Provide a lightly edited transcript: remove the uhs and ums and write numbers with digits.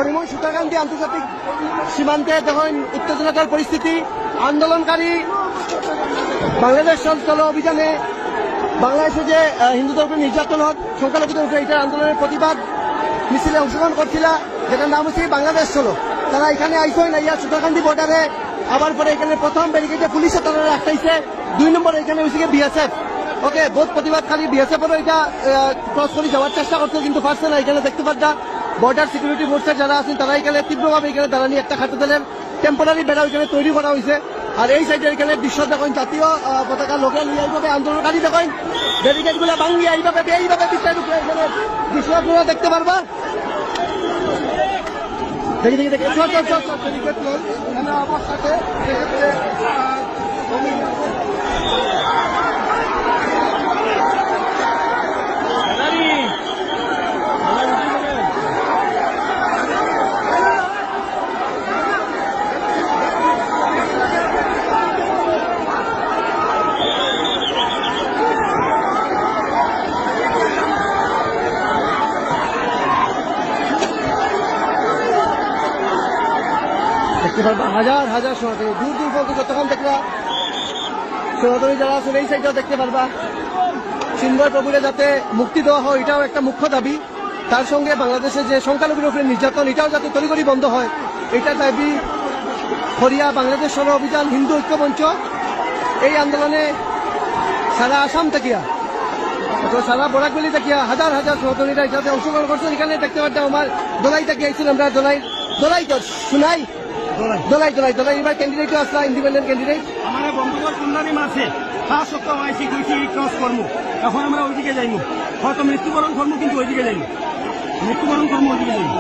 হরিমোহন সূত্রাকান্তি আন্তর্জাতিক সীমান্তে যখন উত্তেজনাকর পরিস্থিতি, আন্দোলনকারী বাংলাদেশ চলো অভিযানে বাংলাদেশে যে হিন্দুদের উপরে নির্যাতন হোক, সংখ্যালঘুদের উপরে এটার আন্দোলনের প্রতিবাদ মিছিলে অংশগ্রহণ করছিল, যেটার নাম হচ্ছে বাংলাদেশ চলো। তারা এখানে আইসই না ইয়া সূত্রাকান্তি বর্ডারে, আবার পরে এখানে প্রথম ব্যারিকেডে পুলিশে তারা আটকাইছে, 2 নম্বর এখানে হয়েছে বিএসএফ। ওকে, বহুত প্রতিবাদকারী বিএসএফেরও এটা ক্রস করে যাওয়ার চেষ্টা করছে, কিন্তু পারছে না। এখানে দেখতে পাচ্ছা বর্ডার সিকিউরিটি ফোর্সের যারা আছেন তারা এখানে তীব্রভাবে এখানে দাঁড়ানি একটা খাটো দলের টেম্পোরারি বেড়া এখানে তৈরি করা হয়েছে। আর এই সাইডে এখানে দৃশ্য দেখেন, জাতীয় পতাকা লোকে নিয়ে এইভাবে আন্দোলনকারী দেখেন ব্যারিকেড গুলা ভাঙিয়ে এইভাবে বিচার ঢুকে এখানে দৃশ্যগুলো দেখতে পারবা। দেখি ব্যারিকেড অবস্থাতে দেখতে পারবা হাজার হাজার সনাতনী দূর দূর পর্যন্ত যতক্ষণ দেখবা সনাতনী যারা আছেন এই সাইডটাও দেখতে পারবা। চিন্ময় প্রভুরে যাতে মুক্তি দেওয়া হয় এটাও একটা মুখ্য দাবি। তার সঙ্গে বাংলাদেশে যে সংখ্যালঘুর উপরে নির্যাতন এটাও যাতে তড়িঘড়ি বন্ধ হয় এটা দাবি হরিয়া বাংলাদেশ সহ অভিযান হিন্দু ঐক্য মঞ্চ। এই আন্দোলনে সারা আসাম থেকে সারা বরাকবেলি থেকে হাজার হাজার সনাতনীরা এটাতে অংশগ্রহণ করছেন। এখানে দেখতে পাচ্ছি আমার দোলাই থেকে আইছিলাম আমরা, দোলাই তো শোনাই দোলাই এবার ক্যান্ডিডেটও আসলা, ইন্ডিপেন্ডেন্ট ক্যান্ডিডেট। আমার বন্ধুদের কল্যাণী মাসে 5 সপ্তাহ আইসি কইছি ক্রস করবো, এখন আমরা ওইদিকে যাইমু, হয়তো মৃত্যুবরণ করবো, কিন্তু ওইদিকে যাইমু, মৃত্যুবরণ করবো ওইদিকে যাইমু।